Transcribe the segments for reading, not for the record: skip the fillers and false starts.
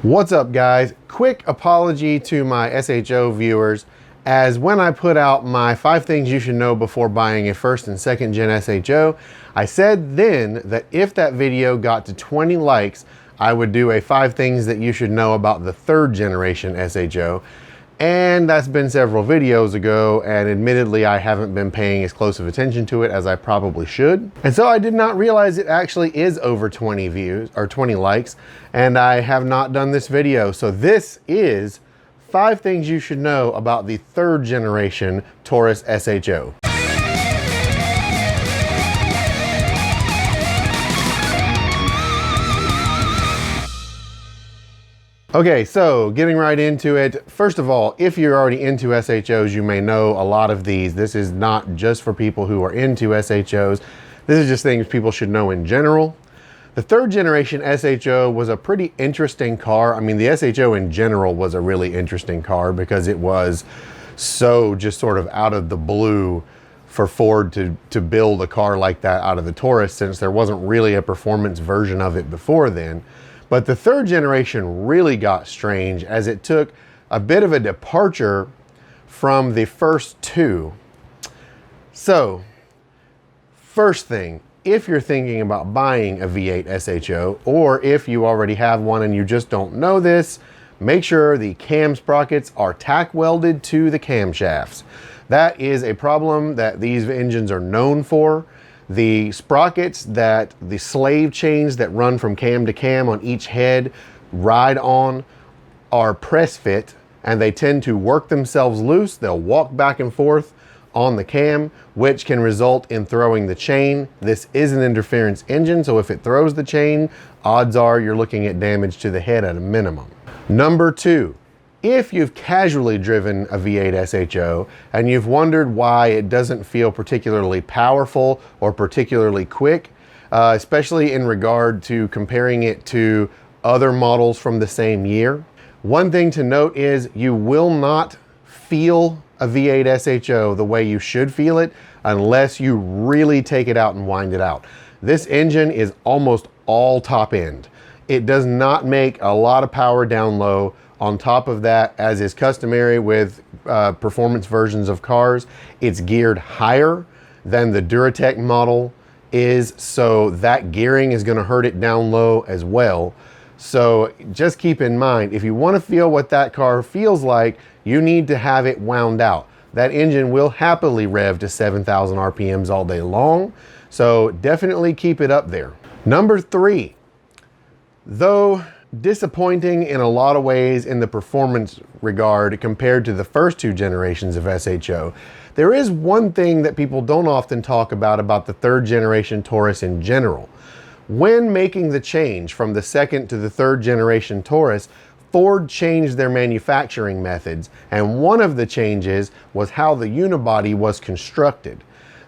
What's up, guys? Quick apology to my SHO viewers, as when I put out my 5 things you should know before buying a first and second gen SHO, I said then that if that video got to 20 likes, I would do a 5 things that you should know about the third generation SHO. And that's been several videos ago, and admittedly I haven't been paying as close of attention to it as I probably should. And so I did not realize it actually is over 20 views or 20 likes, and I have not done this video. So this is 5 things you should know about the third generation Taurus SHO. Okay, so getting right into it. First of all, if you're already into SHOs, you may know a lot of these. This is not just for people who are into SHOs. This is just things people should know in general. The third generation SHO was a pretty interesting car. I mean, the SHO in general was a really interesting car because it was so just sort of out of the blue for Ford to build a car like that out of the Taurus, since there wasn't really a performance version of it before then. But the third generation really got strange, as it took a bit of a departure from the first two. So, first thing, if you're thinking about buying a V8 SHO, or if you already have one and you just don't know this, make sure the cam sprockets are tack welded to the camshafts. That is a problem that these engines are known for. The sprockets, that the slave chains that run from cam to cam on each head ride on, are press fit, and they tend to work themselves loose. They'll walk back and forth on the cam, which can result in throwing the chain. This is an interference engine, so if it throws the chain, odds are you're looking at damage to the head at a minimum. Number 2. If you've casually driven a V8 SHO and you've wondered why it doesn't feel particularly powerful or particularly quick, especially in regard to comparing it to other models from the same year, one thing to note is you will not feel a V8 SHO the way you should feel it unless you really take it out and wind it out. This engine is almost all top end. It does not make a lot of power down low. On top of that, as is customary with performance versions of cars, it's geared higher than the Duratec model is, so that gearing is going to hurt it down low as well. So just keep in mind, if you want to feel what that car feels like, you need to have it wound out. That engine will happily rev to 7,000 RPMs all day long, so definitely keep it up there. Number 3, though disappointing in a lot of ways in the performance regard compared to the first 2 generations of SHO, there is one thing that people don't often talk about the third generation Taurus in general. When making the change from the second to the third generation Taurus, Ford changed their manufacturing methods, and one of the changes was how the unibody was constructed.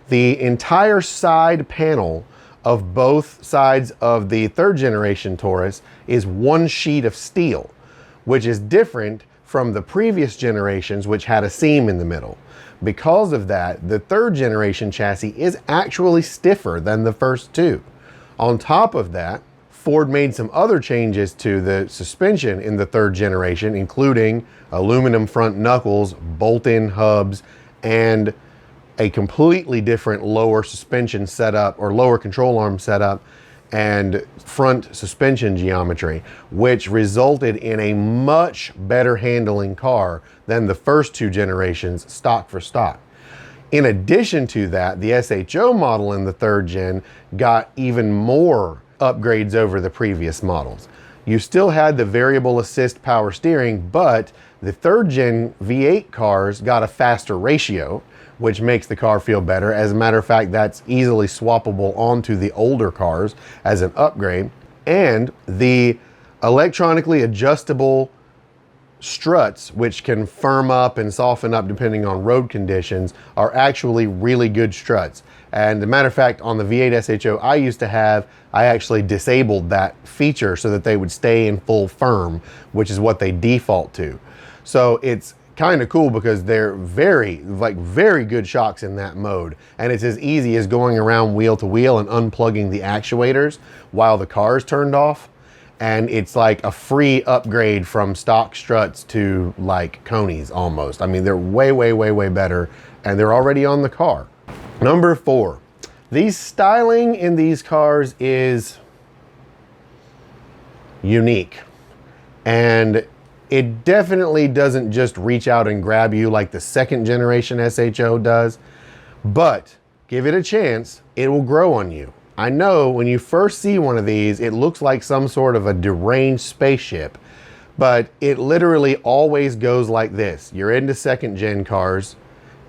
The entire side panel of both sides of the third generation Taurus is one sheet of steel, which is different from the previous generations, which had a seam in the middle. Because of that, the third generation chassis is actually stiffer than the first 2. On top of that, Ford made some other changes to the suspension in the third generation, including aluminum front knuckles, bolt-in hubs, and a completely different lower suspension setup, or lower control arm setup, and front suspension geometry, which resulted in a much better handling car than the first 2 generations stock for stock. In addition to that, the SHO model in the third gen got even more upgrades over the previous models. You still had the variable assist power steering, but the third gen V8 cars got a faster ratio, which makes the car feel better. As a matter of fact, that's easily swappable onto the older cars as an upgrade. And the electronically adjustable struts, which can firm up and soften up depending on road conditions, are actually really good struts. And as a matter of fact, on the V8 SHO I used to have, I actually disabled that feature so that they would stay in full firm, which is what they default to. So it's kind of cool because they're very good shocks in that mode, and it's as easy as going around wheel to wheel and unplugging the actuators while the car is turned off, And it's like a free upgrade from stock Struts to like Coneys almost. I mean, they're way, way, way, way better, and they're already on the car. Number 4, the styling in these cars is unique. And it definitely doesn't just reach out and grab you like the second generation SHO does, but give it a chance, it will grow on you. I know when you first see one of these, it looks like some sort of a deranged spaceship, but it literally always goes like this. You're into second gen cars,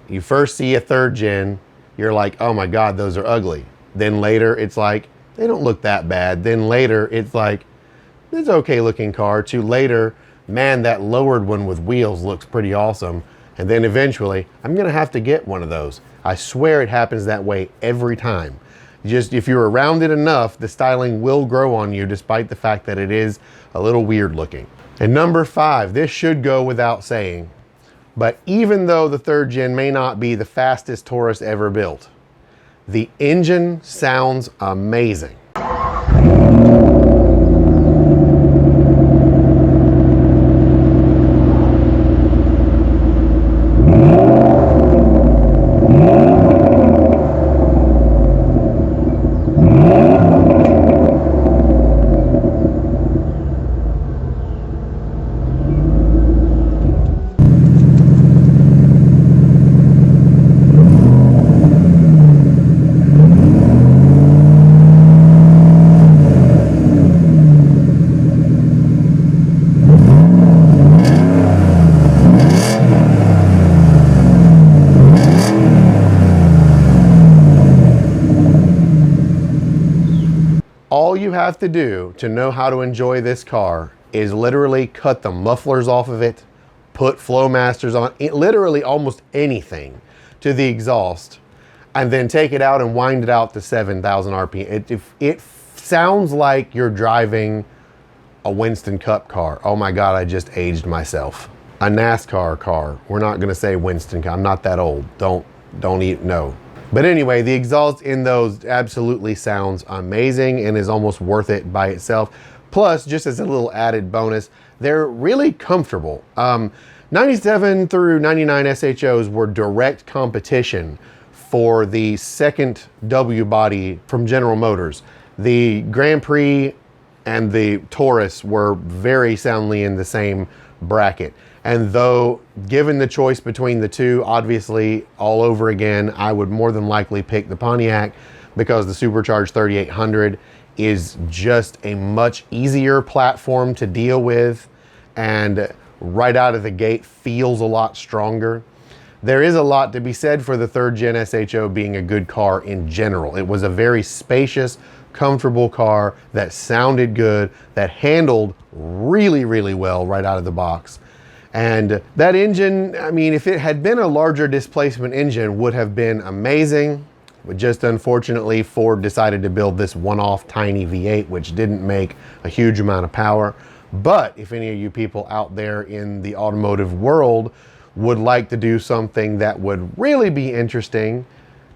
you first see a third gen, you're like, oh my God, those are ugly. Then later it's like, they don't look that bad. Then later it's like, it's an okay looking car, to later, man, that lowered one with wheels looks pretty awesome. And then eventually, I'm gonna have to get one of those. I swear it happens that way every time. Just if you're around it enough, the styling will grow on you despite the fact that it is a little weird looking. And number 5, this should go without saying, but even though the third gen may not be the fastest Taurus ever built, the engine sounds amazing. All you have to do to know how to enjoy this car is literally cut the mufflers off of it, put Flowmasters on it, literally almost anything to the exhaust, and then take it out and wind it out to 7,000 RPM. It sounds like you're driving a Winston Cup car. Oh my God, I just aged myself. A NASCAR car. We're not gonna say Winston Cup. I'm not that old. Don't eat, no. But anyway, the exhaust in those absolutely sounds amazing and is almost worth it by itself. Plus, just as a little added bonus, they're really comfortable. 97 through 99 SHOs were direct competition for the second W body from General Motors. The Grand Prix and the Taurus were very soundly in the same bracket. And though given the choice between the two, obviously all over again, I would more than likely pick the Pontiac because the supercharged 3800 is just a much easier platform to deal with and right out of the gate feels a lot stronger. There is a lot to be said for the third gen SHO being a good car in general. It was a very spacious, comfortable car that sounded good, that handled really, really well right out of the box. And that engine, I mean, if it had been a larger displacement engine, would have been amazing. But just unfortunately, Ford decided to build this one-off tiny V8, which didn't make a huge amount of power. But if any of you people out there in the automotive world would like to do something that would really be interesting,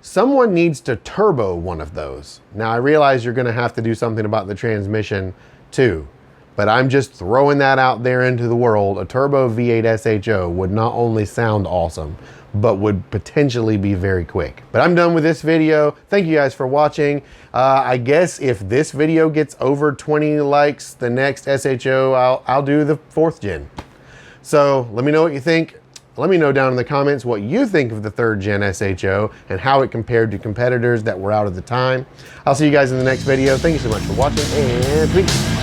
someone needs to turbo one of those. Now, I realize you're going to have to do something about the transmission too. But I'm just throwing that out there into the world. A turbo V8 SHO would not only sound awesome, but would potentially be very quick. But I'm done with this video. Thank you guys for watching. I guess if this video gets over 20 likes, the next SHO, I'll do the 4th gen. So let me know what you think. Let me know down in the comments what you think of the 3rd gen SHO and how it compared to competitors that were out at the time. I'll see you guys in the next video. Thank you so much for watching, and peace.